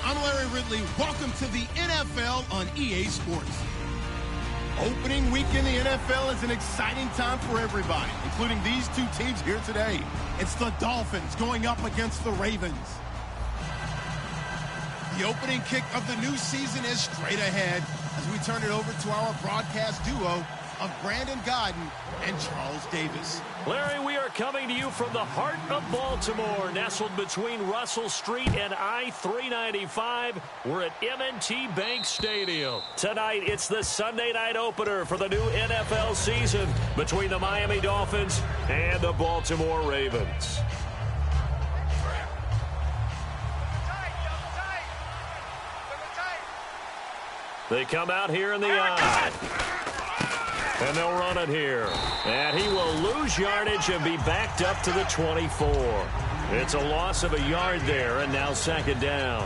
I'm Larry Ridley. Welcome to the NFL on EA Sports. Opening week in the NFL is an exciting time for everybody, including these two teams here today. It's the Dolphins going up against the Ravens. The opening kick of the new season is straight ahead as we turn it over to our broadcast duo of Brandon Godden and Charles Davis. Larry, we are coming to you from the heart of Baltimore, nestled between Russell Street and I-395. We're at M&T Bank Stadium. Tonight, it's the Sunday night opener for the new NFL season between the Miami Dolphins and the Baltimore Ravens. They come out here in the eye. And they'll run it here. And he will lose yardage and be backed up to the 24. It's a loss of a yard there, and now second down.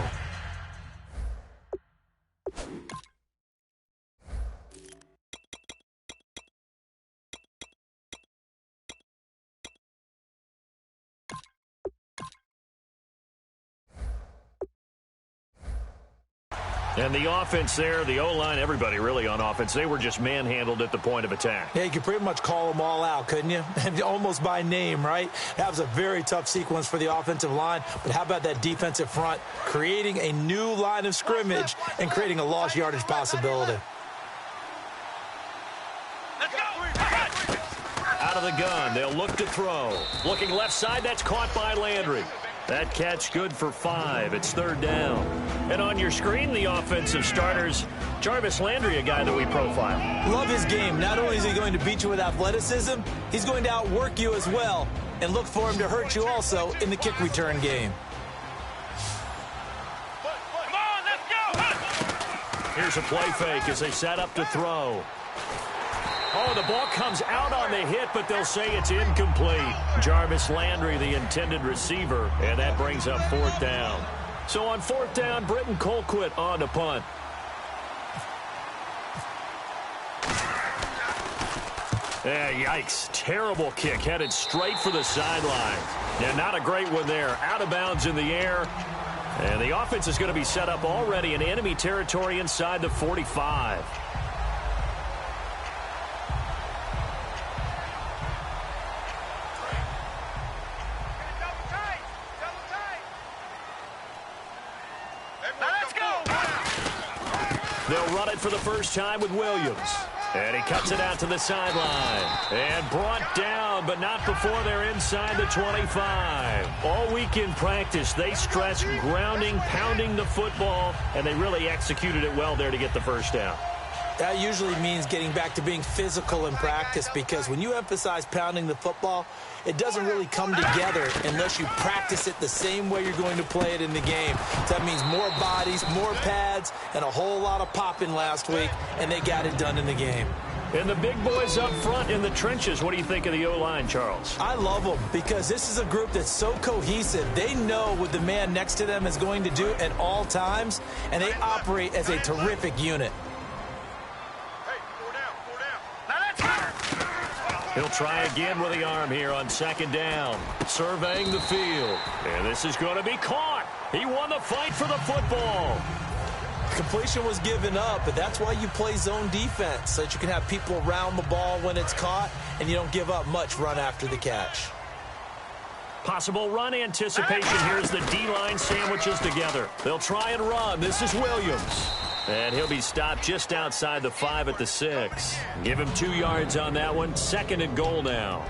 And the offense there, the O-line, everybody really on offense, they were just manhandled at the point of attack. Yeah, you could pretty much call them all out, couldn't you? Almost by name, right? That was a very tough sequence for the offensive line. But how about that defensive front creating a new line of scrimmage and creating a lost yardage possibility? Out of the gun, they'll look to throw. Looking left side, that's caught by Landry. That catch good for 5. It's third down. And on your screen, the offensive starters, Jarvis Landry, a guy that we profile. Love his game. Not only is he going to beat you with athleticism, he's going to outwork you as well. And look for him to hurt you also in the kick return game. Come on, let's go! Here's a play fake as they set up to throw. Oh, the ball comes out on the hit, but they'll say it's incomplete. Jarvis Landry, the intended receiver, and that brings up fourth down. So on fourth down, Britton Colquitt on to punt. Yeah, yikes. Terrible kick, headed straight for the sideline. Yeah, not a great one there. Out of bounds in the air. And the offense is going to be set up already in enemy territory inside the 45. They'll run it for the first time with Williams. And he cuts it out to the sideline. And brought down, but not before they're inside the 25. All week in practice, they stressed grounding, pounding the football, and they really executed it well there to get the first down. That usually means getting back to being physical in practice, because when you emphasize pounding the football, it doesn't really come together unless you practice it the same way you're going to play it in the game. So that means more bodies, more pads, and a whole lot of popping last week, and they got it done in the game. And the big boys up front in the trenches, what do you think of the O-line, Charles? I love them because this is a group that's so cohesive. They know what the man next to them is going to do at all times, and they operate as a terrific unit. He'll try again with the arm here on second down. Surveying the field. And this is going to be caught. He won the fight for the football. Completion was given up, but that's why you play zone defense, so that you can have people around the ball when it's caught, and you don't give up much run after the catch. Possible run anticipation. Here's the D-line sandwiches together. They'll try and run. This is Williams. And he'll be stopped just outside the 5 at the 6. Give him 2 yards on that one. Second and goal now.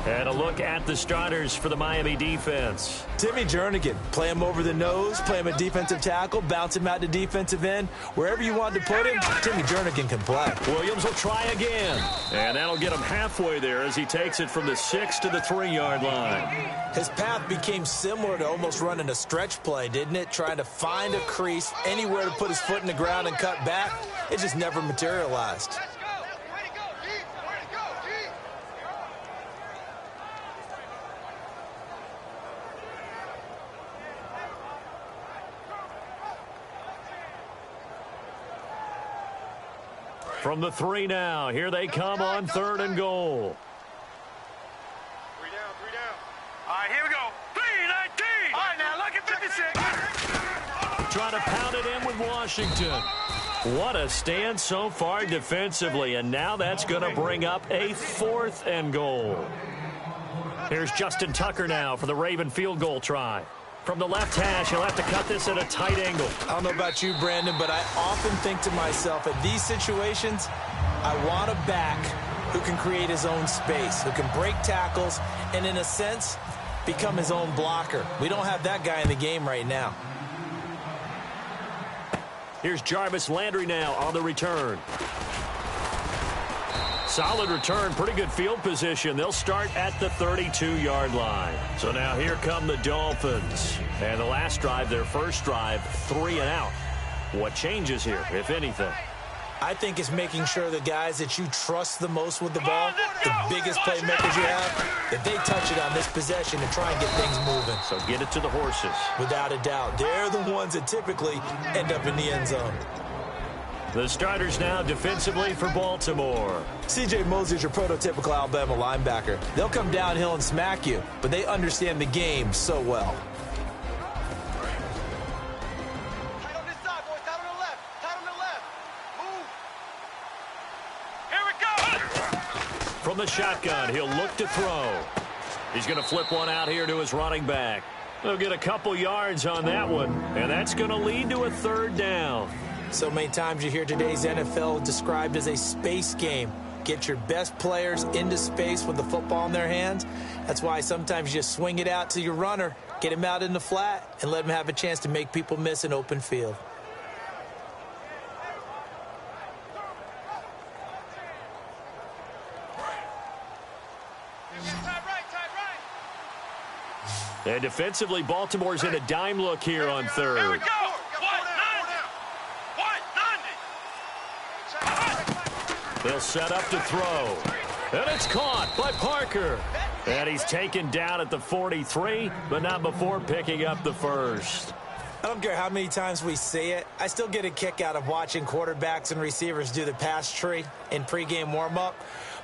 And a look at the starters for the Miami defense. Timmy Jernigan, play him over the nose, play him at defensive tackle, bounce him out to defensive end. Wherever you want to put him, Timmy Jernigan can play. Williams will try again. And that'll get him halfway there as he takes it from the 6 to the 3-yard line. His path became similar to almost running a stretch play, didn't it? Trying to find a crease, anywhere to put his foot in the ground and cut back. It just never materialized. From the 3 now, here they come on third and goal. 3 down, 3 down. All right, here we go. 3-19. All right, now look at 56. try to pound it in with Washington. What a stand so far defensively, and now that's going to bring up a 4th and goal. Here's Justin Tucker now for the Raven field goal try. From the left hash, he'll have to cut this at a tight angle. I don't know about you, Brandon, but I often think to myself, at these situations, I want a back who can create his own space, who can break tackles, and in a sense, become his own blocker. We don't have that guy in the game right now. Here's Jarvis Landry now on the return. Solid return, pretty good field position. They'll start at the 32-yard line. So now here come the Dolphins. And the last drive, their first drive, 3 and out. What changes here, if anything? I think it's making sure the guys that you trust the most with the ball, the biggest playmakers you have, that they touch it on this possession and try and get things moving. So get it to the horses. Without a doubt. They're the ones that typically end up in the end zone. The starters now defensively for Baltimore. C.J. Mosley's your prototypical Alabama linebacker. They'll come downhill and smack you, but they understand the game so well. Tight on this side, boys. Tight on the left. Tight on the left. Move. Here we go. From the shotgun, he'll look to throw. He's going to flip one out here to his running back. They'll get a couple yards on that one, and that's going to lead to a 3rd down. So many times you hear today's NFL described as a space game. Get your best players into space with the football in their hands. That's why sometimes you just swing it out to your runner, get him out in the flat, and let him have a chance to make people miss an open field. And defensively, Baltimore's in a dime look here on 3rd. Here we go. They'll set up to throw. And it's caught by Parker. And he's taken down at the 43, but not before picking up the 1st. I don't care how many times we say it. I still get a kick out of watching quarterbacks and receivers do the pass tree in pregame warm-up.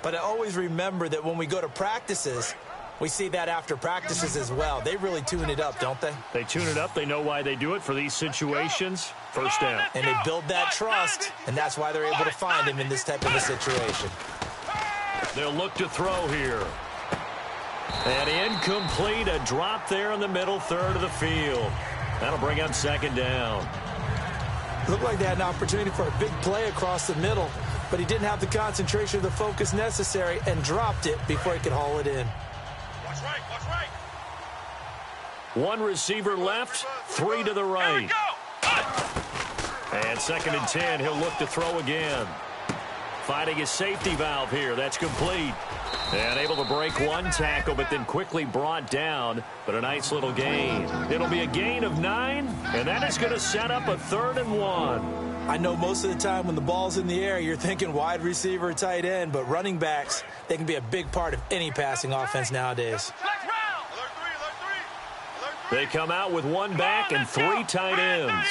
But I always remember that when we go to practices, we see that after practices as well. They really tune it up, don't they? They tune it up. They know why they do it for these situations. 1st down. And they build that trust, and that's why they're able to find him in this type of a situation. They'll look to throw here. And incomplete, a drop there in the middle 3rd of the field. That'll bring up 2nd down. It looked like they had an opportunity for a big play across the middle, but he didn't have the concentration or the focus necessary and dropped it before he could haul it in. Watch right. Watch right. 1 receiver left, 3 to the right. Here we go. And 2nd and 10, he'll look to throw again. Finding his safety valve here. That's complete. And able to break 1 tackle, but then quickly brought down. But a nice little gain. It'll be a gain of 9, and that is going to set up a 3rd and 1. I know most of the time when the ball's in the air, you're thinking wide receiver, tight end, but running backs, they can be a big part of any passing offense nowadays. They come out with 1 back and 3 tight ends.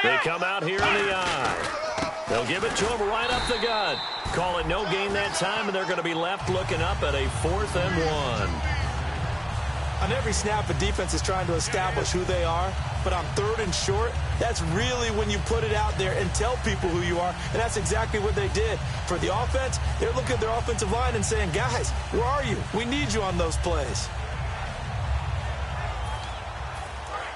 They come out here in the eye. They'll give it to him right up the gut. Call it no gain that time, and they're going to be left looking up at a 4th and 1. On every snap, a defense is trying to establish who they are, but on 3rd and short, that's really when you put it out there and tell people who you are, and that's exactly what they did. For the offense, they're looking at their offensive line and saying, guys, where are you? We need you on those plays.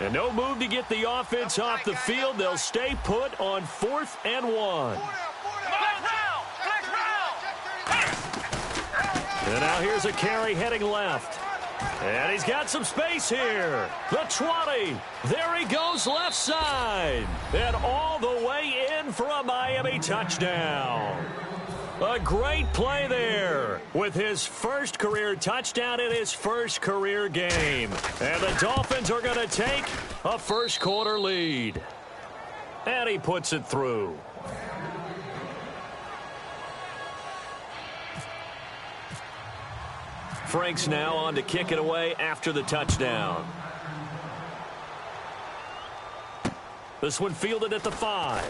And no move to get the offense off the field. They'll stay put on 4th and 1. And now here's a carry heading left. And he's got some space here. The 20. There he goes left side. And all the way in for a Miami touchdown. A great play there with his first career touchdown in his first career game. And the Dolphins are going to take a 1st quarter lead. And he puts it through. Frank's now on to kick it away after the touchdown. This one fielded at the 5.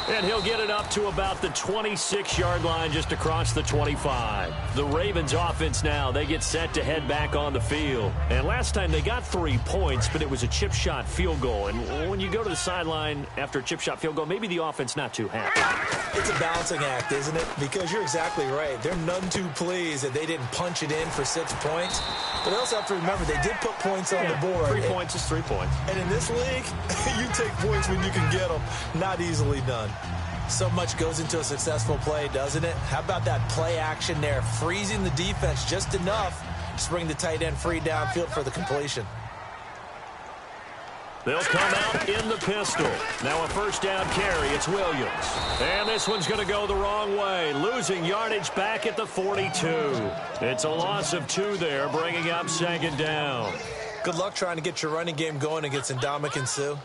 And he'll get it up to about the 26-yard line just across the 25. The Ravens offense now, they get set to head back on the field. And last time they got 3 points, but it was a chip shot field goal. And when you go to the sideline after a chip shot field goal, maybe the offense not too happy. It's a balancing act, isn't it? Because you're exactly right. They're none too pleased that they didn't punch it in for 6 points. But they also have to remember they did put points on the board. 3 points is 3 points. And in this league, you take points when you can get them. Not easily done. So much goes into a successful play, doesn't it? How about that play action there? Freezing the defense just enough to bring the tight end free downfield for the completion. They'll come out in the pistol. Now a first down carry. It's Williams. And this one's going to go the wrong way. Losing yardage back at the 42. It's a loss of 2 there, bringing up 2nd down. Good luck trying to get your running game going against Ndamukong Suh.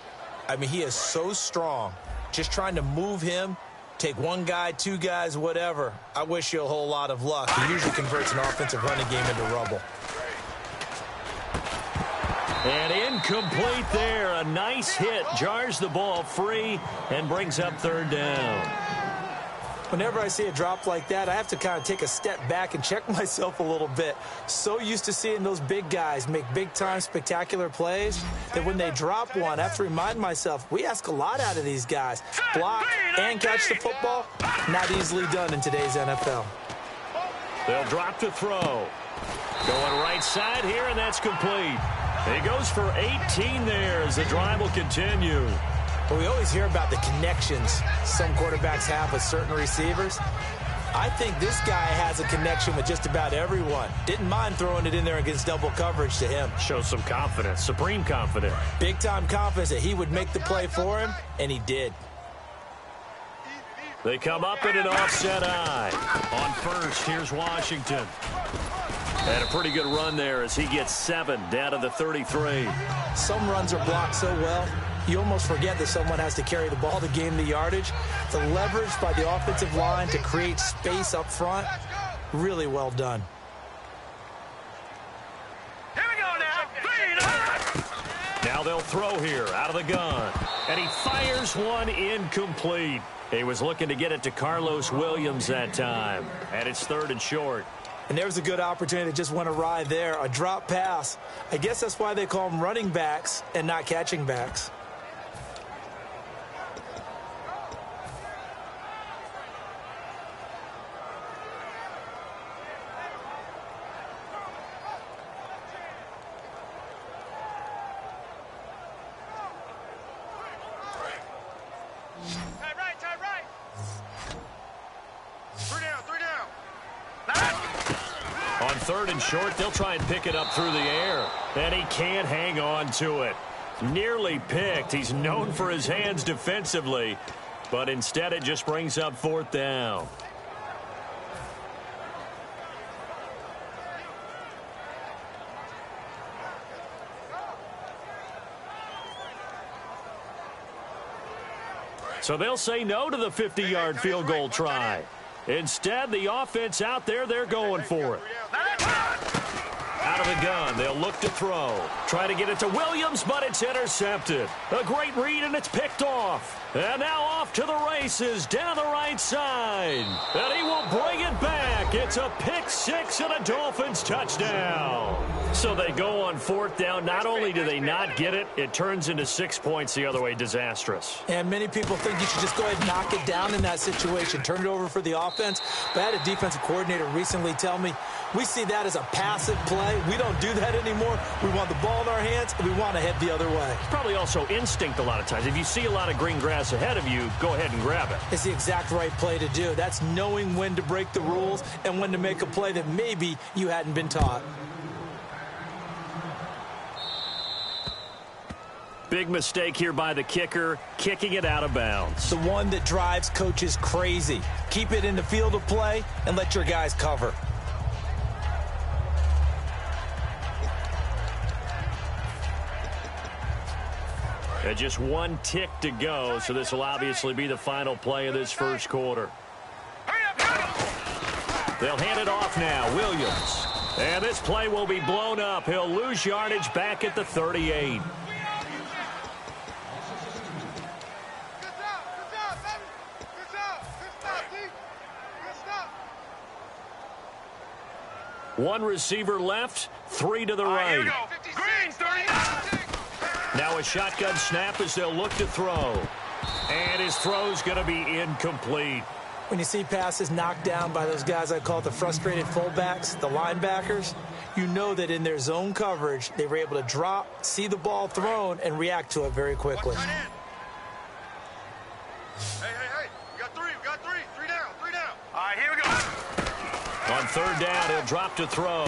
I mean, he is so strong. Just trying to move him, take 1 guy, 2 guys, whatever. I wish you a whole lot of luck. He usually converts an offensive running game into rubble. And incomplete there. A nice hit. Jars the ball free and brings up 3rd down. Whenever I see a drop like that, I have to kind of take a step back and check myself a little bit. So used to seeing those big guys make big-time spectacular plays that when they drop one, I have to remind myself, we ask a lot out of these guys. Block and catch the football, not easily done in today's NFL. They'll drop to throw. Going right side here, and that's complete. He goes for 18 there as the drive will continue. Well, we always hear about the connections some quarterbacks have with certain receivers. I think this guy has a connection with just about everyone. Didn't mind throwing it in there against double coverage to him. Shows some confidence, supreme confidence. Big-time confidence that he would make the play for him, and he did. They come up in an offset eye. On first, here's Washington. And a pretty good run there as he gets 7 down to the 33. Some runs are blocked so well, you almost forget that someone has to carry the ball to gain the yardage. The leverage by the offensive line to create space up front, really well done. Here we go now. Now they'll throw here out of the gun. And he fires one incomplete. He was looking to get it to Carlos Williams that time. And it's 3rd and short. And there's a good opportunity that just went awry there. A drop pass. I guess that's why they call them running backs and not catching backs. Tight right. 3 down. On 3rd and short, they'll try and pick it up through the air. And he can't hang on to it. Nearly picked. He's known for his hands defensively. But instead, it just brings up 4th down. So they'll say no to the 50-yard field goal try. Instead, the offense out there, they're going for it. Out of the gun, they'll look to throw. Try to get it to Williams, but it's intercepted. A great read, and it's picked off. And now off to the races down the right side. And he will bring it back. It's a pick 6 and a Dolphins touchdown. So they go on 4th down. Not only do they not get it, it turns into 6 points the other way. Disastrous. And many people think you should just go ahead and knock it down in that situation. Turn it over for the offense. But I had a defensive coordinator recently tell me, we see that as a passive play. We don't do that anymore. We want the ball in our hands, and we want to head the other way. It's probably also instinct a lot of times. If you see a lot of green grass ahead of you, go ahead and grab it. It's the exact right play to do. That's knowing when to break the rules and when to make a play that maybe you hadn't been taught. Big mistake here by the kicker, kicking it out of bounds. The one that drives coaches crazy. Keep it in the field of play and let your guys cover. And just 1 tick to go, so this will obviously be the final play of this first quarter. They'll hand it off now, Williams. And this play will be blown up. He'll lose yardage back at the 38. One receiver left, 3 to the right. Green, 30. Now a shotgun snap as they'll look to throw. And his throw's going to be incomplete. When you see passes knocked down by those guys I call the frustrated fullbacks, the linebackers, you know that in their zone coverage, they were able to drop, see the ball thrown, and react to it very quickly. Hey. We got three. Three down. All right, here we go. On third down, he'll drop to throw.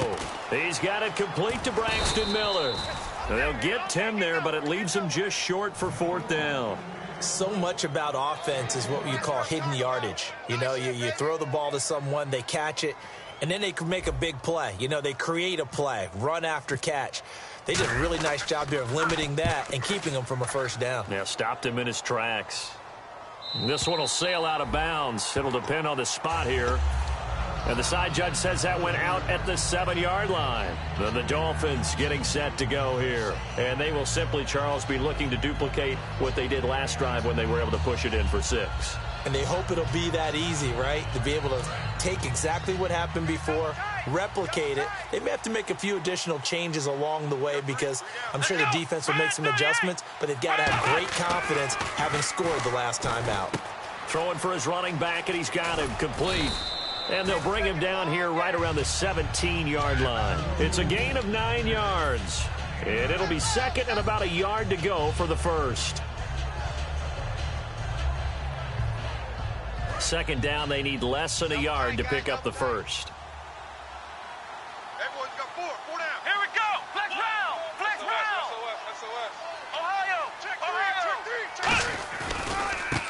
He's got it complete to Braxton Miller. They'll get 10 there, but it leaves him just short for fourth down. So much about offense is what you call hidden yardage. You know, you throw the ball to someone, they catch it, and then they can make a big play. You know, they create a play, run after catch. They did a really nice job here of limiting that and keeping him from a first down. Yeah, stopped him in his tracks. This one will sail out of bounds. It'll depend on the spot here. And the side judge says that went out at the 7-yard line. Then the Dolphins getting set to go here. And they will simply, Charles, be looking to duplicate what they did last drive when they were able to push it in for 6. And they hope it'll be that easy, right? To be able to take exactly what happened before, replicate it. They may have to make a few additional changes along the way because I'm sure the defense will make some adjustments, but they've got to have great confidence having scored the last time out. Throwing for his running back, and he's got him complete. And they'll bring him down here right around the 17-yard line. It's a gain of 9 yards. And it'll be second and about a yard to go for the first. Second down, they need less than a yard to pick up the first. Everyone's got four down. Here we go. Flex round. SOS. Ohio. Check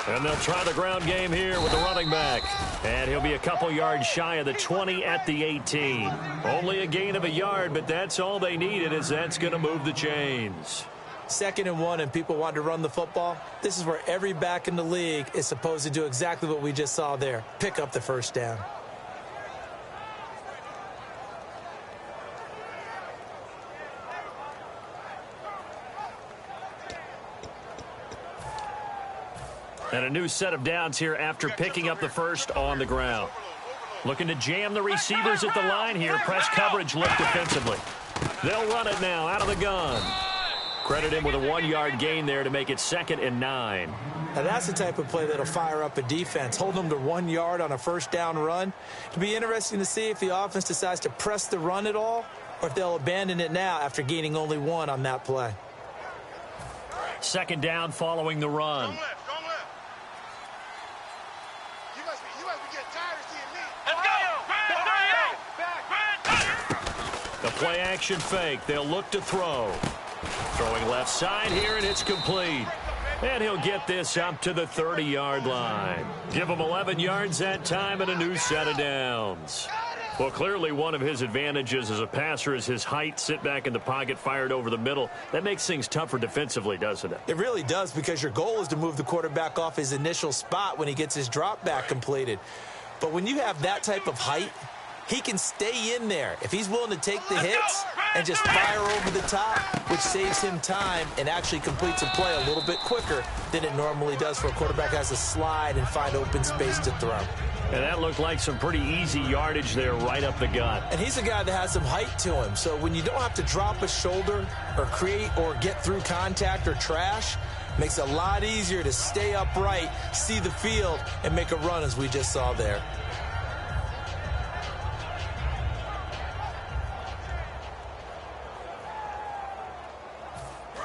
three. And they'll try the ground game here with the running back. And he'll be a couple yards shy of the 20 at the 18. Only a gain of a yard, but that's all they needed, as that's going to move the chains. 2nd and 1 and people want to run the football. This is where every back in the league is supposed to do exactly what we just saw there. Pick up the first down. And a new set of downs here after picking up the first on the ground. Looking to jam the receivers at the line here. Press coverage look defensively. They'll run it now out of the gun. Credit him with a 1-yard gain there to make it 2nd and 9. Now that's the type of play that'll fire up a defense. Hold them to 1 yard on a first down run. It'll be interesting to see if the offense decides to press the run at all or if they'll abandon it now after gaining only 1 on that play. 2nd down following the run. Strong left. You must be getting tired of seeing me. Let's go. The play action fake. They'll look to throw. Throwing left side here, and it's complete. And he'll get this up to the 30-yard line. Give him 11 yards that time and a new set of downs. Well, clearly one of his advantages as a passer is his height. Sit back in the pocket, fired over the middle. That makes things tougher defensively, doesn't it? It really does, because your goal is to move the quarterback off his initial spot when he gets his drop back completed. But when you have that type of height, he can stay in there if he's willing to take the hits and just fire over the top, which saves him time and actually completes a play a little bit quicker than it normally does for a quarterback who has to slide and find open space to throw. And that looked like some pretty easy yardage there right up the gut. And he's a guy that has some height to him. So when you don't have to drop a shoulder or create or get through contact or trash, makes it a lot easier to stay upright, see the field, and make a run as we just saw there.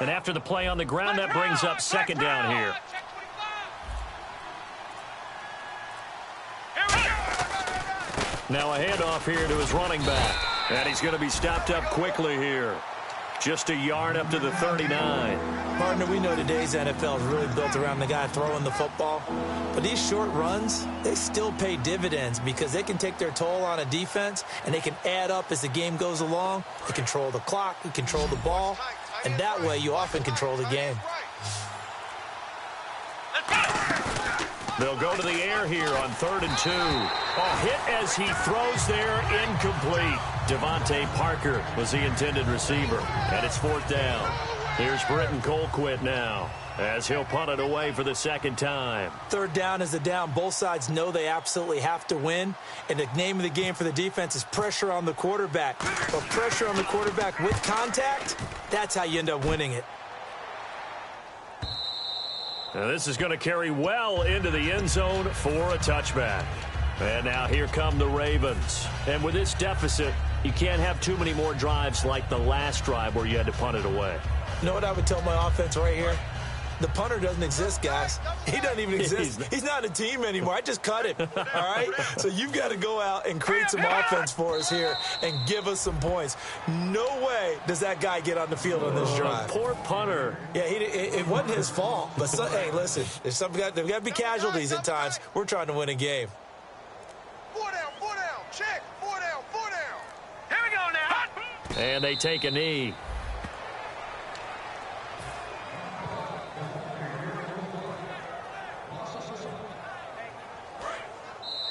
And after the play on the ground, that brings up 2nd down here. Now a handoff here to his running back. And he's going to be stopped up quickly here. Just a yard up to the 39. Partner, we know today's NFL is really built around the guy throwing the football. But these short runs, they still pay dividends because they can take their toll on a defense and they can add up as the game goes along. They control the clock, they control the ball, and that way you often control the game. They'll go to the air here on 3rd and 2. A hit as he throws there, incomplete. Devontae Parker was the intended receiver. And it's 4th down. Here's Britton Colquitt now. as he'll punt it away for the second time. Third down is the down. Both sides know they absolutely have to win, and the name of the game for the defense is pressure on the quarterback. But pressure on the quarterback with contact, that's how you end up winning it. Now this is going to carry well into the end zone for a touchback. And now here come the Ravens. And with this deficit, you can't have too many more drives like the last drive where you had to punt it away. You know what I would tell my offense right here? The punter doesn't exist, guys. He doesn't even exist. He's not a team anymore. I just cut him, all right? So you've got to go out and create some offense for us here and give us some points. No way does that guy get on the field on this drive. Poor punter. Yeah, it wasn't his fault. But, hey, listen, there's got to be casualties at times. We're trying to win a game. 4 down, check. 4 down. Here we go now. And they take a knee.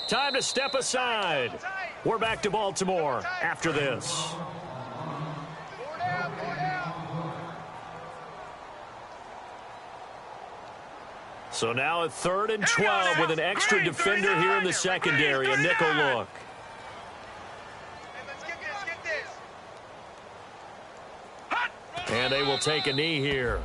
Time to step aside. We're back to Baltimore after this. 4 down. So now a 3rd and 12 with an extra defender here in the secondary, a nickel look. Let's get this. And they will take a knee here.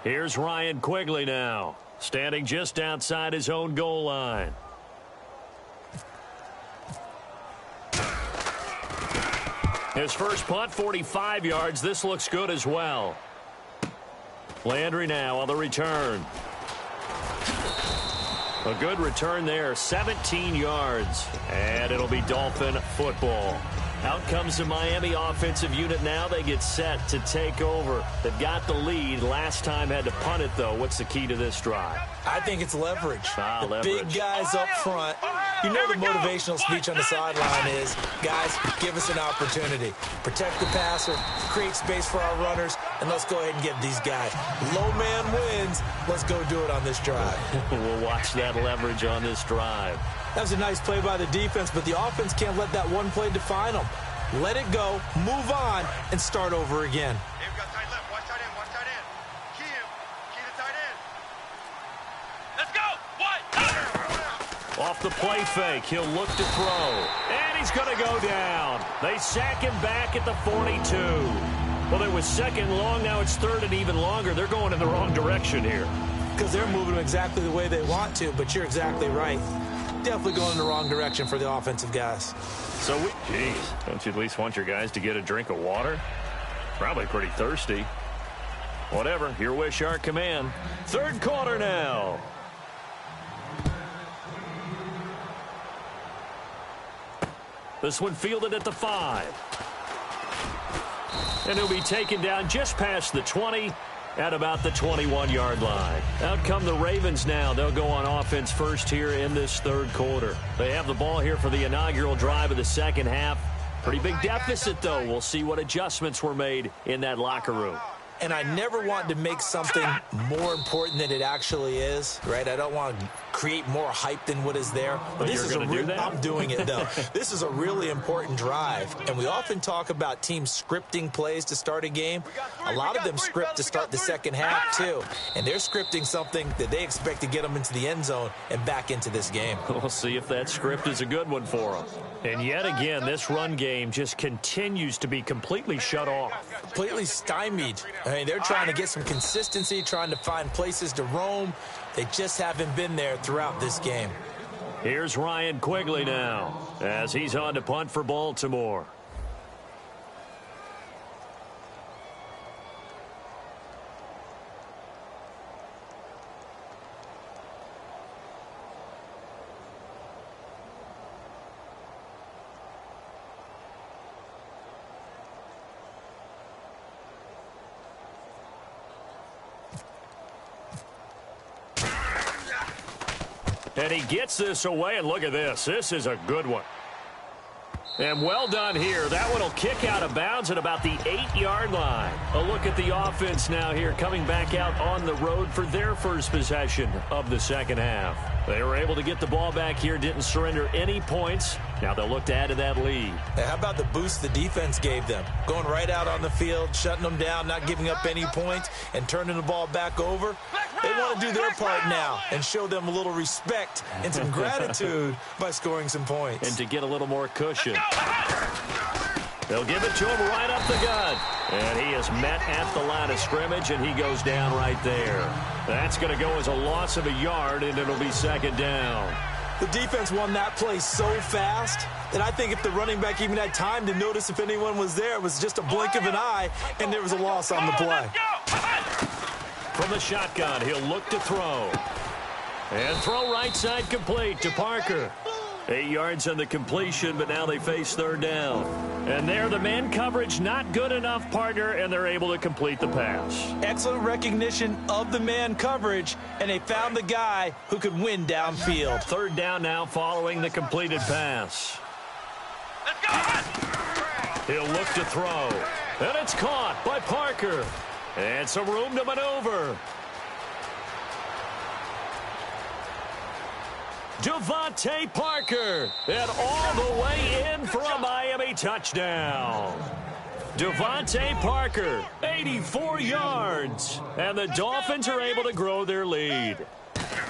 Here's Ryan Quigley now, standing just outside his own goal line. His first punt, 45 yards. This looks good as well. Landry now on the return. A good return there, 17 yards. And it'll be Dolphin football. Out comes the Miami offensive unit now. They get set to take over. They've got the lead. Last time had to punt it, though. What's the key to this drive? I think it's leverage. Leverage. Big guys up front. You know the motivational speech on the sideline is, guys, give us an opportunity. Protect the passer, create space for our runners, and let's go ahead and get these guys. Low man wins. Let's go do it on this drive. We'll watch that leverage on this drive. That was a nice play by the defense, but the offense can't let that one play define them. Let it go, move on, and start over again. Hey, we got tight left. Watch tight end. Key him. Key the tight end. Let's go. What? Off the play fake, he'll look to throw. And he's going to go down. They sack him back at the 42. Well, it was 2nd long, now it's 3rd and even longer. They're going in the wrong direction here. Because they're moving them exactly the way they want to, but you're exactly right. Definitely going in the wrong direction for the offensive guys. So, geez, don't you at least want your guys to get a drink of water? Probably pretty thirsty. Whatever, your wish, our command. 3rd quarter now. This one fielded at the 5. And he'll be taken down just past the 20 at about the 21-yard line. Out come the Ravens now. They'll go on offense first here in this 3rd quarter. They have the ball here for the inaugural drive of the second half. Pretty big deficit, though. We'll see what adjustments were made in that locker room. And I never want to make something more important than it actually is, right? I don't want to create more hype than what is there. But this is a do that? I'm doing it, though. This is a really important drive. And we often talk about teams scripting plays to start a game. A lot of them script to start the second half, too. And they're scripting something that they expect to get them into the end zone and back into this game. We'll see if that script is a good one for them. And yet again, this run game just continues to be completely shut off. Completely stymied. I mean, they're trying to get some consistency, trying to find places to roam. They just haven't been there throughout this game. Here's Ryan Quigley now as he's on to punt for Baltimore. And he gets this away, and look at this. This is a good one. And well done here. That one will kick out of bounds at about the 8-yard line. A look at the offense now here, coming back out on the road for their first possession of the second half. They were able to get the ball back here, didn't surrender any points. Now they'll look to add to that lead. Hey, how about the boost the defense gave them? Going right out on the field, shutting them down, not giving up any points, and turning the ball back over. They want to do their part now and show them a little respect and some gratitude by scoring some points. And to get a little more cushion. They'll give it to him right up the gut. And he is met at the line of scrimmage, and he goes down right there. That's going to go as a loss of a yard, and it'll be second down. The defense won that play so fast that I think if the running back even had time to notice if anyone was there, it was just a blink of an eye, and there was a loss on the play. From the shotgun, he'll look to throw. And throw right side complete to Parker. 8 yards on the completion, but now they face third down. And there, the man coverage not good enough, partner, and they're able to complete the pass. Excellent recognition of the man coverage, and they found the guy who could win downfield. Third down now following the completed pass. He'll look to throw. And it's caught by Parker. And some room to maneuver. Devontae Parker, and all the way in for a Miami touchdown. Devontae Parker, 84 yards, and the Dolphins are able to grow their lead.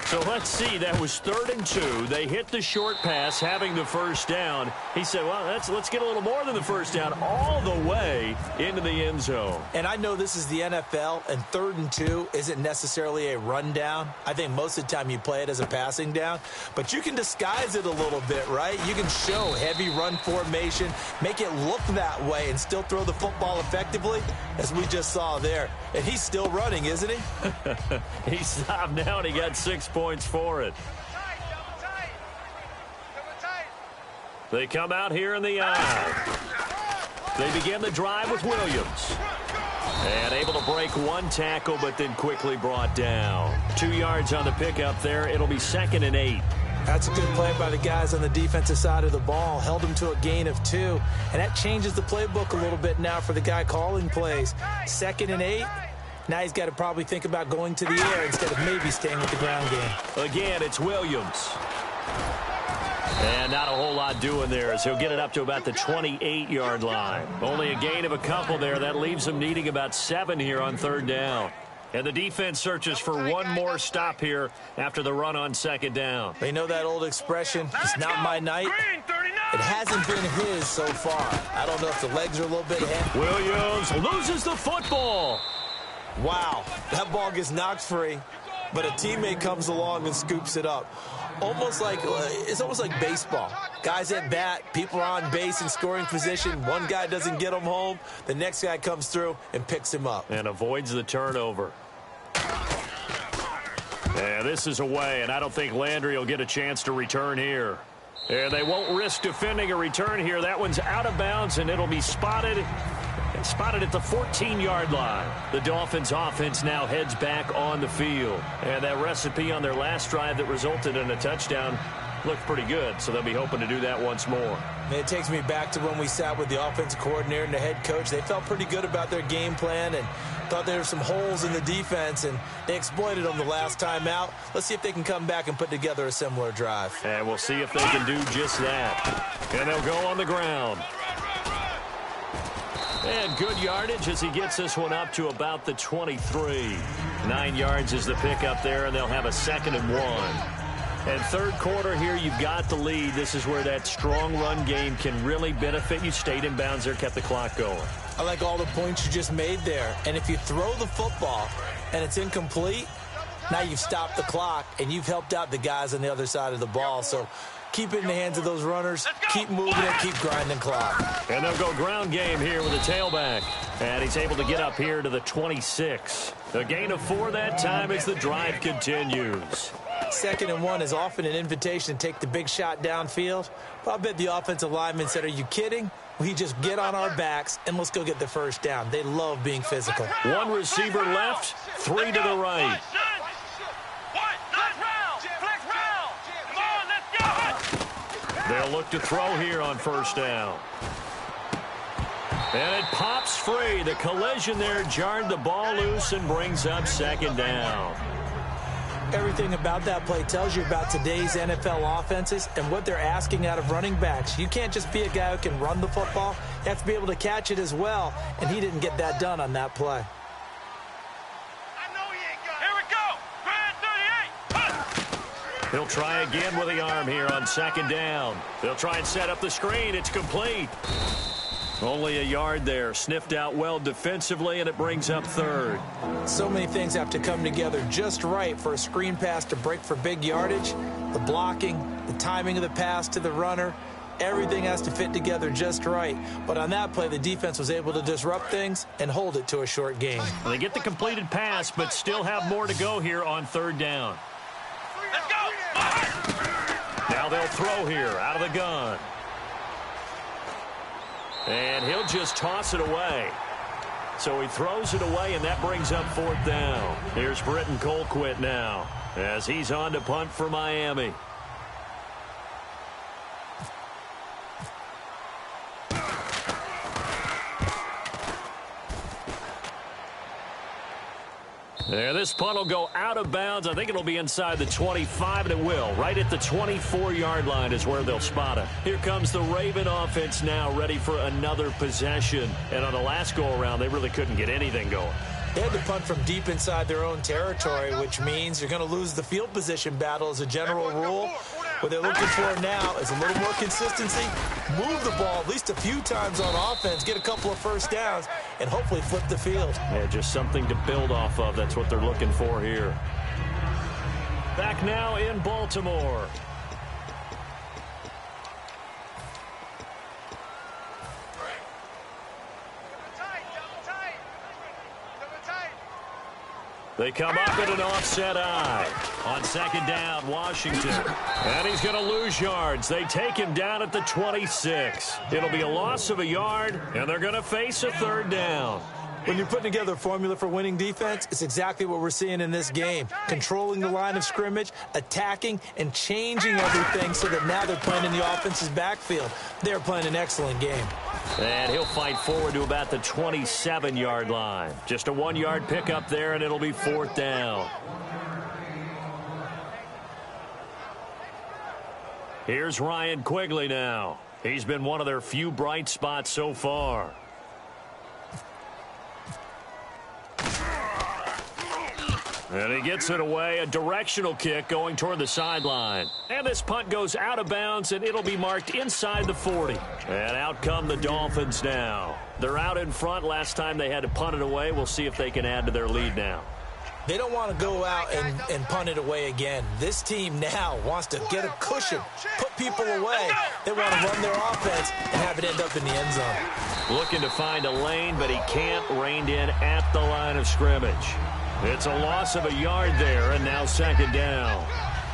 So let's see, that was 3rd and 2. They hit the short pass, having the first down. He said, well, let's get a little more than the first down, all the way into the end zone. And I know this is the NFL, and 3rd and 2 isn't necessarily a rundown. I think most of the time you play it as a passing down. But you can disguise it a little bit, right? You can show heavy run formation, make it look that way, and still throw the football effectively, as we just saw there. And he's still running, isn't he? He stopped now, and he got 6 points for it. They come out here in the eye. They begin the drive with Williams. And able to break one tackle, but then quickly brought down. 2 yards on the pickup there. It'll be 2nd and 8. That's a good play by the guys on the defensive side of the ball. Held them to a gain of 2. And that changes the playbook a little bit now for the guy calling plays. 2nd and 8. Now he's got to probably think about going to the air instead of maybe staying with the ground game. Again, it's Williams. And not a whole lot doing there as he'll get it up to about the 28-yard line. Only a gain of a couple there. That leaves him needing about 7 here on 3rd down. And the defense searches for one more stop here after the run on 2nd down. You know that old expression, it's not my night? It hasn't been his so far. I don't know if the legs are a little bit heavy. Williams loses the football. Wow, that ball gets knocked free, but a teammate comes along and scoops it up. It's almost like baseball. Guys at bat, people are on base in scoring position. One guy doesn't get him home. The next guy comes through and picks him up. And avoids the turnover. And this is away, and I don't think Landry will get a chance to return here. And they won't risk defending a return here. That one's out of bounds, and it'll be spotted at the 14-yard line. The Dolphins offense now heads back on the field. And that recipe on their last drive that resulted in a touchdown looked pretty good, so they'll be hoping to do that once more. It takes me back to when we sat with the offensive coordinator and the head coach. They felt pretty good about their game plan and thought there were some holes in the defense, and they exploited them the last time out. Let's see if they can come back and put together a similar drive. And we'll see if they can do just that. And they'll go on the ground. And good yardage as he gets this one up to about the 23. 9 yards is the pickup there, and they'll have a 2nd and 1. And 3rd quarter here, you've got the lead. This is where that strong run game can really benefit you. Stayed in bounds there, kept the clock going. I like all the points you just made there. And if you throw the football and it's incomplete, now you've stopped the clock and you've helped out the guys on the other side of the ball. So keep it in the hands of those runners. Keep moving it. Keep grinding clock. And they'll go ground game here with a tailback. And he's able to get up here to the 26. A gain of 4 that time as the drive continues. 2nd and 1 is often an invitation to take the big shot downfield. But I bet the offensive lineman said, are you kidding? We just get on our backs and let's go get the first down. They love being physical. 1 receiver left, 3 to the right. They'll look to throw here on first down. And it pops free. The collision there jarred the ball loose and brings up second down. Everything about that play tells you about today's NFL offenses and what they're asking out of running backs. You can't just be a guy who can run the football. You have to be able to catch it as well, and he didn't get that done on that play. He'll try again with the arm here on second down. They'll try and set up the screen. It's complete. Only a yard there. Sniffed out well defensively, and it brings up third. So many things have to come together just right for a screen pass to break for big yardage. The blocking, the timing of the pass to the runner, everything has to fit together just right. But on that play, the defense was able to disrupt things and hold it to a short gain. They get the completed pass, but still have more to go here on third down. Let's go! Now they'll throw here out of the gun. And he'll just toss it away. So he throws it away, and that brings up fourth down. Here's Britton Colquitt now as he's on to punt for Miami. There, this punt will go out of bounds. I think it'll be inside the 25, and it will. Right at the 24-yard line is where they'll spot it. Here comes the Raven offense now, ready for another possession. And on the last go-around, they really couldn't get anything going. They had to punt from deep inside their own territory, which means you're going to lose the field position battle as a general rule. What they're looking for now is a little more consistency, move the ball at least a few times on offense, get a couple of first downs, and hopefully flip the field. Yeah, just something to build off of. That's what they're looking for here. Back now in Baltimore. They come up at an offset eye. On second down, Washington. And he's going to lose yards. They take him down at the 26. It'll be a loss of a yard, and they're going to face a third down. When you're putting together a formula for winning defense, it's exactly what we're seeing in this game. Controlling the line of scrimmage, attacking, and changing everything so that now they're playing in the offense's backfield. They're playing an excellent game. And he'll fight forward to about the 27-yard line. Just a 1-yard pickup there, and it'll be fourth down. Here's Ryan Quigley now. He's been one of their few bright spots so far. And he gets it away, a directional kick going toward the sideline. And this punt goes out of bounds, and it'll be marked inside the 40. And out come the Dolphins now. They're out in front. Last time they had to punt it away. We'll see if they can add to their lead now. They don't want to go out and punt it away again. This team now wants to get a cushion, put people away. They want to run their offense and have it end up in the end zone. Looking to find a lane, but he can't. Reined in at the line of scrimmage. It's a loss of a yard there, and now second down.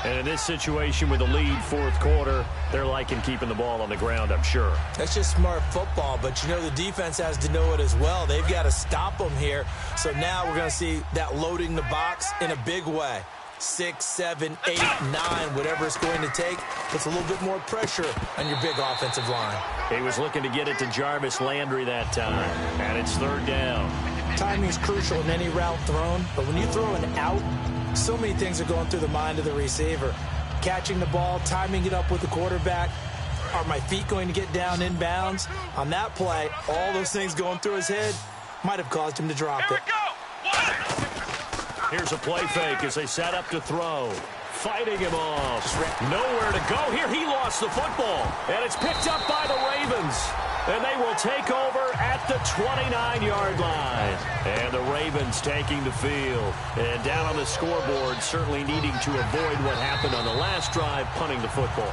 And in this situation with the lead fourth quarter, they're liking keeping the ball on the ground, I'm sure. That's just smart football, but you know the defense has to know it as well. They've got to stop them here. So now we're going to see that loading the box in a big way. 6, 7, 8, 9, whatever it's going to take. Puts a little bit more pressure on your big offensive line. He was looking to get it to Jarvis Landry that time, and it's third down. Timing is crucial in any route thrown, but when you throw an out, so many things are going through the mind of the receiver. Catching the ball, timing it up with the quarterback. Are my feet going to get down in bounds? On that play, all those things going through his head might have caused him to drop it. Here's a play fake as they set up to throw. Fighting him off. Nowhere to go. Here he lost the football. And it's picked up by the Ravens. And they will take over at the 29-yard line. And the Ravens taking the field. And down on the scoreboard, certainly needing to avoid what happened on the last drive, punting the football.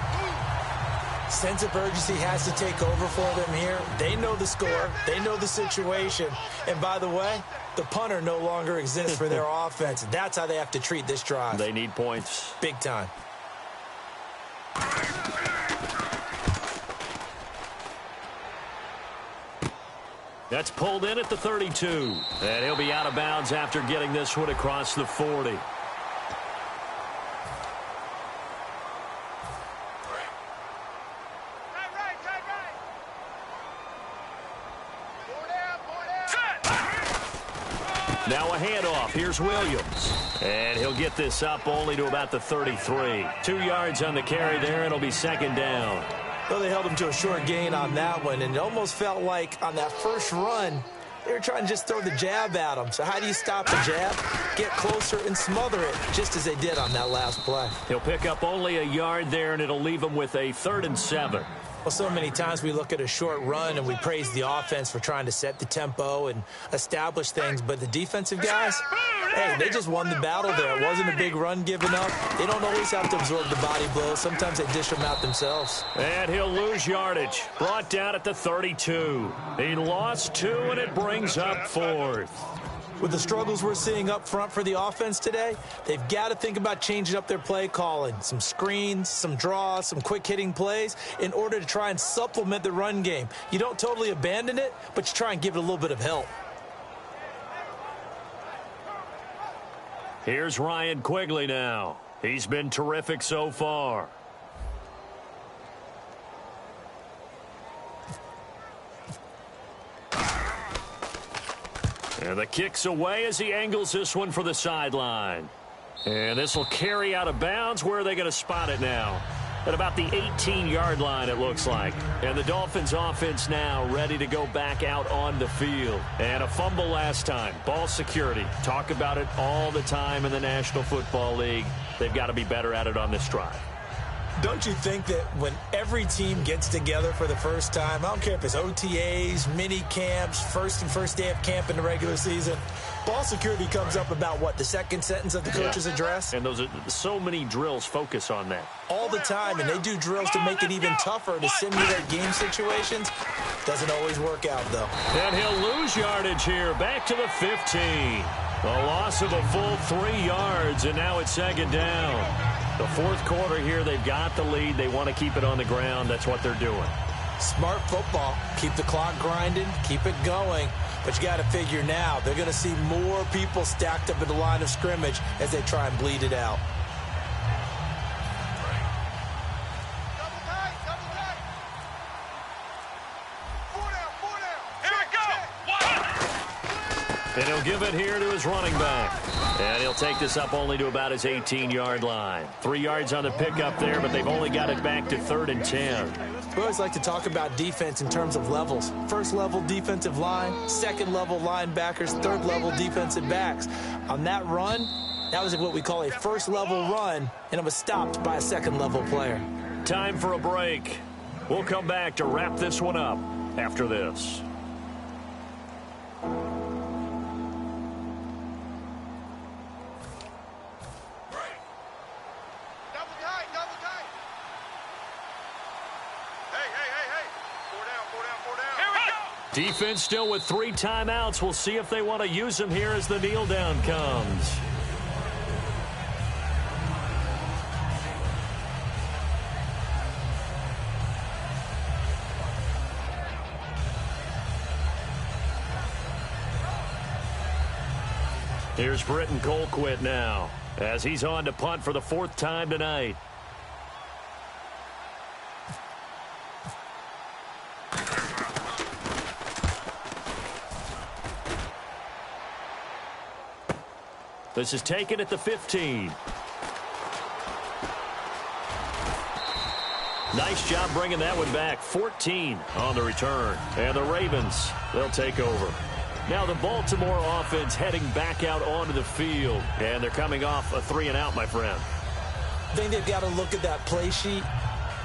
Sense of urgency has to take over for them here. They know the score. They know the situation. And by the way, the punter no longer exists for their offense. That's how they have to treat this drive. They need points. Big time. That's pulled in at the 32. And he'll be out of bounds after getting this one across the 40. Now a handoff. Here's Williams. And he'll get this up only to about the 33. 2 yards on the carry there. It'll be second down. Well, they held him to a short gain on that one, and it almost felt like on that first run, they were trying to just throw the jab at him. So how do you stop the jab? Get closer and smother it, just as they did on that last play. He'll pick up only a yard there, and it'll leave him with a 3rd and 7. Well, so many times we look at a short run and we praise the offense for trying to set the tempo and establish things, but the defensive guys, hey, they just won the battle there. It wasn't a big run given up. They don't always have to absorb the body blows. Sometimes they dish them out themselves. And he'll lose yardage. Brought down at the 32. He lost 2, and it brings up 4th. With the struggles we're seeing up front for the offense today, they've got to think about changing up their play calling. Some screens, some draws, some quick-hitting plays in order to try and supplement the run game. You don't totally abandon it, but you try and give it a little bit of help. Here's Ryan Quigley now. He's been terrific so far. And the kick's away as he angles this one for the sideline. And this will carry out of bounds. Where are they going to spot it now? At about the 18-yard line, it looks like. And the Dolphins offense now ready to go back out on the field. And a fumble last time. Ball security. Talk about it all the time in the National Football League. They've got to be better at it on this drive. Don't you think that when every team gets together for the first time, I don't care if it's OTAs, mini camps, first day of camp in the regular season, ball security comes up about what, the second sentence of the coach's address? And those are so many drills focus on that. All the time, and they do drills to make it even tougher to simulate game situations. Doesn't always work out, though. And he'll lose yardage here, back to the 15. A loss of a full 3 yards, and now it's second down. The fourth quarter here, they've got the lead. They want to keep it on the ground. That's what they're doing. Smart football. Keep the clock grinding. Keep it going. But you got to figure now, they're going to see more people stacked up at the line of scrimmage as they try and bleed it out. Double tight, double tight. 4 down, 4 down. Here we go. 1. And he'll give it here to his running back. And he'll take this up only to about his 18-yard line. 3 yards on the pickup there, but they've only got it back to 3rd and 10. We always like to talk about defense in terms of levels. First level defensive line, second level linebackers, third level defensive backs. On that run, that was what we call a first level run, and it was stopped by a second level player. Time for a break. We'll come back to wrap this one up after this. Defense still with 3 timeouts. We'll see if they want to use them here as the kneel down comes. Here's Britton Colquitt now as he's on to punt for the 4th time tonight. This is taken at the 15. Nice job bringing that one back. 14 on the return. And the Ravens, they'll take over. Now the Baltimore offense heading back out onto the field. And they're coming off a 3-and-out, my friend. I think they've got to look at that play sheet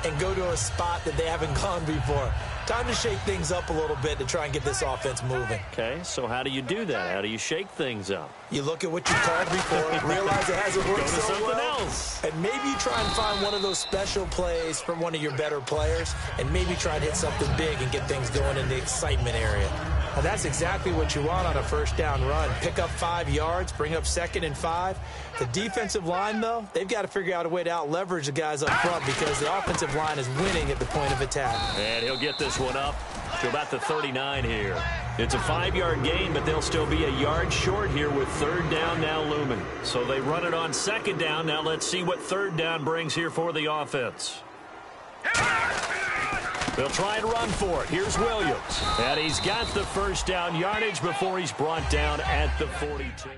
and go to a spot that they haven't gone before. Time to shake things up a little bit to try and get this offense moving. Okay, so how do you do that? How do you shake things up? You look at what you called before, realize it hasn't worked so well, else. and maybe you try and find one of those special plays from one of your better players, and maybe try and hit something big and get things going in the excitement area. Well, that's exactly what you want on a first down run. Pick up 5 yards, bring up 2nd and 5. The defensive line, though, they've got to figure out a way to out-leverage the guys up front because the offensive line is winning at the point of attack. And he'll get this one up to about the 39 here. It's a 5-yard gain, but they'll still be a yard short here with 3rd down now looming. So they run it on 2nd down. Now let's see what 3rd down brings here for the offense. They'll try and run for it. Here's Williams. And he's got the first down yardage before he's brought down at the 42.